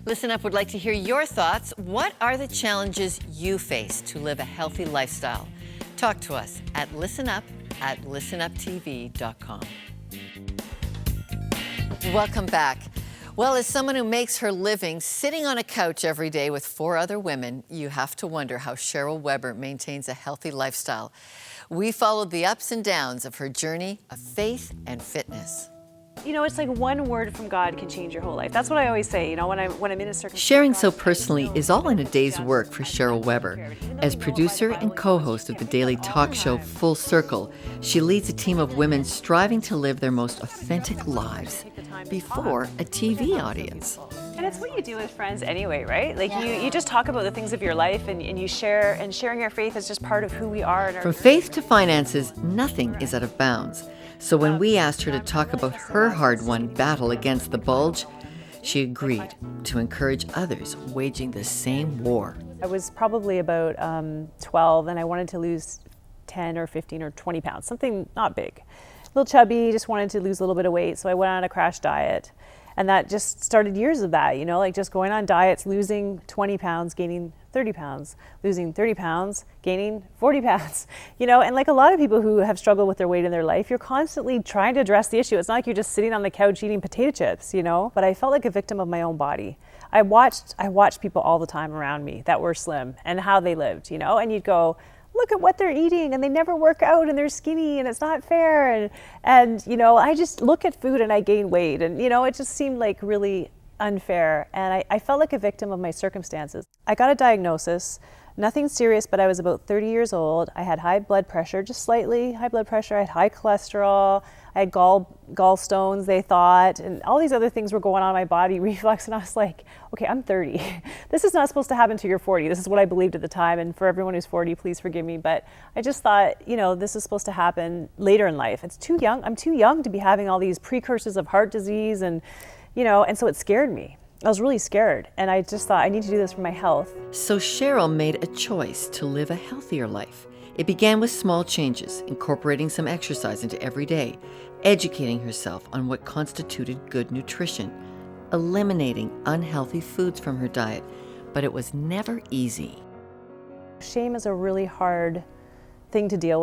Listen Up would like to hear your thoughts. What are the challenges you face to live a healthy lifestyle? Talk to us at listenuptv.com. Welcome back. Well, as someone who makes her living sitting on a couch every day with 4 other women, you have to wonder how Cheryl Weber maintains a healthy lifestyle. We followed the ups and downs of her journey of faith and fitness. You know, it's like one word from God can change your whole life. That's what I always say, you know, when I'm in a circumstance. Sharing so personally is all in a day's work for Cheryl Weber. As producer and co-host of the daily talk show Full Circle, she leads a team of women striving to live their most authentic lives before a TV audience. And it's what you do with friends anyway, right? Like you just talk about the things of your life and you share, and sharing our faith is just part of who we are. From faith to finances, nothing is out of bounds. So when we asked her to talk about her hard-won battle against the bulge, she agreed to encourage others waging the same war. I was probably about 12 and I wanted to lose 10 or 15 or 20 pounds, something not big. A little chubby, just wanted to lose a little bit of weight, so I went on a crash diet. And that just started years of that, you know, like just going on diets, losing 20 pounds, gaining 30 pounds, losing 30 pounds, gaining 40 pounds, you know, and like a lot of people who have struggled with their weight in their life, you're constantly trying to address the issue. It's not like you're just sitting on the couch eating potato chips, you know, but I felt like a victim of my own body. I watched people all the time around me that were slim and how they lived, you know, and you'd go, look at what they're eating and they never work out and they're skinny and it's not fair. And you know, I just look at food and I gain weight and, you know, it just seemed like really unfair. And I felt like a victim of my circumstances. I got a diagnosis, nothing serious, but I was about 30 years old. I had high blood pressure, just slightly high blood pressure. I had high cholesterol. I had gallstones, they thought, and all these other things were going on in my body, reflux. And I was like, okay, I'm 30. This is not supposed to happen till you're 40. This is what I believed at the time. And for everyone who's 40, please forgive me. But I just thought, you know, this is supposed to happen later in life. It's too young. I'm too young to be having all these precursors of heart disease. And, you know, and so it scared me. I was really scared. And I just thought, I need to do this for my health. So Cheryl made a choice to live a healthier life. It began with small changes, incorporating some exercise into every day, educating herself on what constituted good nutrition, eliminating unhealthy foods from her diet, but it was never easy. Shame is a really hard thing to deal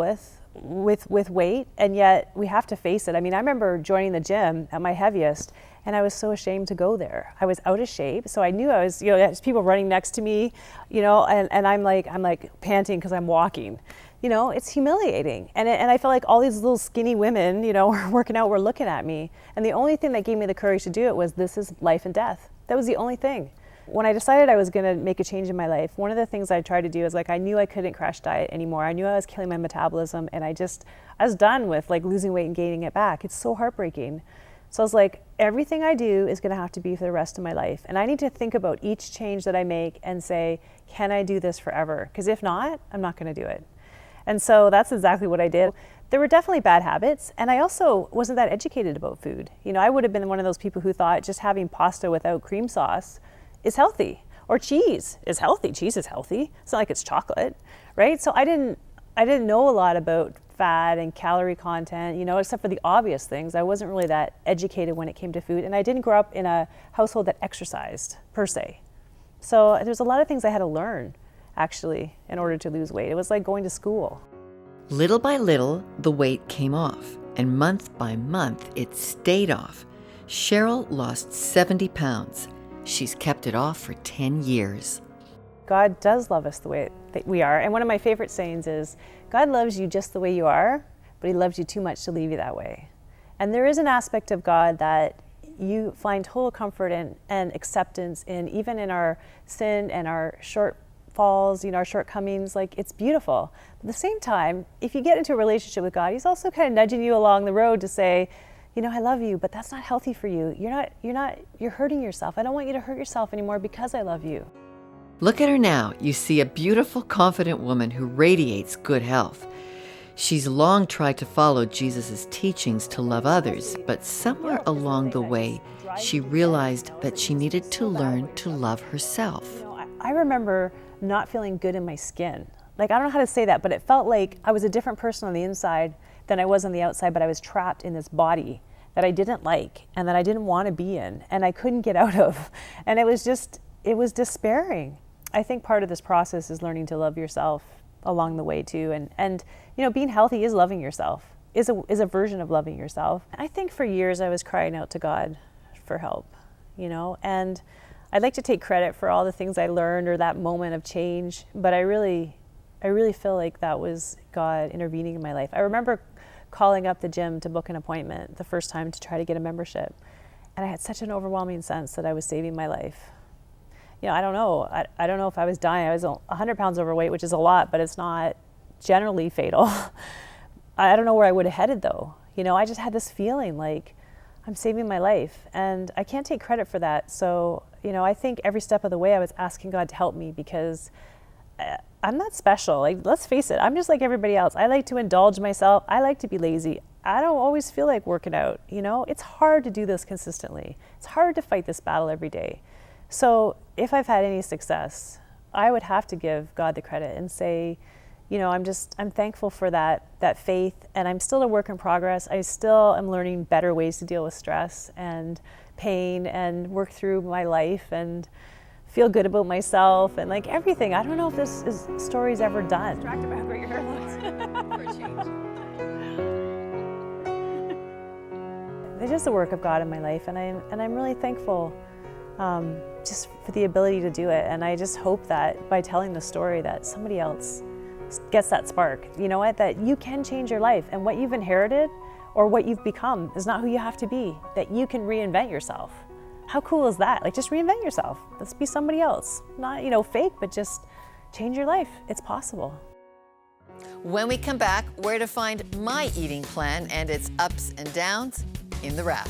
with weight, and yet we have to face it. I mean, I remember joining the gym at my heaviest, and I was so ashamed to go there. I was out of shape, so I knew I was, you know, there's people running next to me, you know, and I'm like panting because I'm walking. You know, it's humiliating. And I felt like all these little skinny women, you know, were working out, were looking at me. And the only thing that gave me the courage to do it was, this is life and death. That was the only thing. When I decided I was going to make a change in my life, one of the things I tried to do is, like, I knew I couldn't crash diet anymore. I knew I was killing my metabolism, and I was done with like losing weight and gaining it back. It's so heartbreaking. So I was like, everything I do is going to have to be for the rest of my life. And I need to think about each change that I make and say, can I do this forever? Because if not, I'm not going to do it. And so that's exactly what I did. There were definitely bad habits, and I also wasn't that educated about food. You know, I would have been one of those people who thought just having pasta without cream sauce is healthy, or cheese is healthy. Cheese is healthy. It's not like it's chocolate, right? So I didn't know a lot about fat and calorie content, you know, except for the obvious things. I wasn't really that educated when it came to food, and I didn't grow up in a household that exercised per se. So there's a lot of things I had to learn, actually, in order to lose weight. It was like going to school. Little by little, the weight came off, and month by month, it stayed off. Cheryl lost 70 pounds. She's kept it off for 10 years. God does love us the way that we are. And one of my favorite sayings is, God loves you just the way you are, but he loves you too much to leave you that way. And there is an aspect of God that you find total comfort and acceptance in, even in our sin and our shortfalls, you know, our shortcomings. Like, it's beautiful. But at the same time, if you get into a relationship with God, he's also kind of nudging you along the road to say, you know, I love you, but that's not healthy for you. You're hurting yourself. I don't want you to hurt yourself anymore because I love you. Look at her now. You see a beautiful, confident woman who radiates good health. She's long tried to follow Jesus' teachings to love others, but somewhere along the way, she realized that she needed to learn to love herself. You know, I remember not feeling good in my skin. Like, I don't know how to say that, but it felt like I was a different person on the inside than I was on the outside, but I was trapped in this body that I didn't like and that I didn't want to be in and I couldn't get out of. And it was despairing. I think part of this process is learning to love yourself along the way too. And you know, being healthy is loving yourself, is a version of loving yourself. I think for years I was crying out to God for help, you know, and I'd like to take credit for all the things I learned or that moment of change, but I really feel like that was God intervening in my life. I remember calling up the gym to book an appointment the first time to try to get a membership. And I had such an overwhelming sense that I was saving my life. You know, I don't know. I don't know if I was dying. I was 100 pounds overweight, which is a lot, but it's not generally fatal. I don't know where I would have headed though. You know, I just had this feeling like I'm saving my life, and I can't take credit for that. So, you know, I think every step of the way I was asking God to help me, because I'm not special. Like, let's face it, I'm just like everybody else. I like to indulge myself. I like to be lazy. I don't always feel like working out. You know, it's hard to do this consistently. It's hard to fight this battle every day. So if I've had any success, I would have to give God the credit and say, you know, I'm thankful for that faith, and I'm still a work in progress. I still am learning better ways to deal with stress and pain and work through my life and feel good about myself and like everything. I don't know if this story's ever done. Distracted by how great your hair looks. For a change. It's just the work of God in my life, and I'm really thankful just for the ability to do it. And I just hope that by telling the story that somebody else gets that spark. You know what? That you can change your life, and what you've inherited or what you've become is not who you have to be. That you can reinvent yourself. How cool is that? Like, just reinvent yourself. Let's be somebody else. Not, you know, fake, but just change your life. It's possible. When we come back, where to find my eating plan and its ups and downs in the wrap.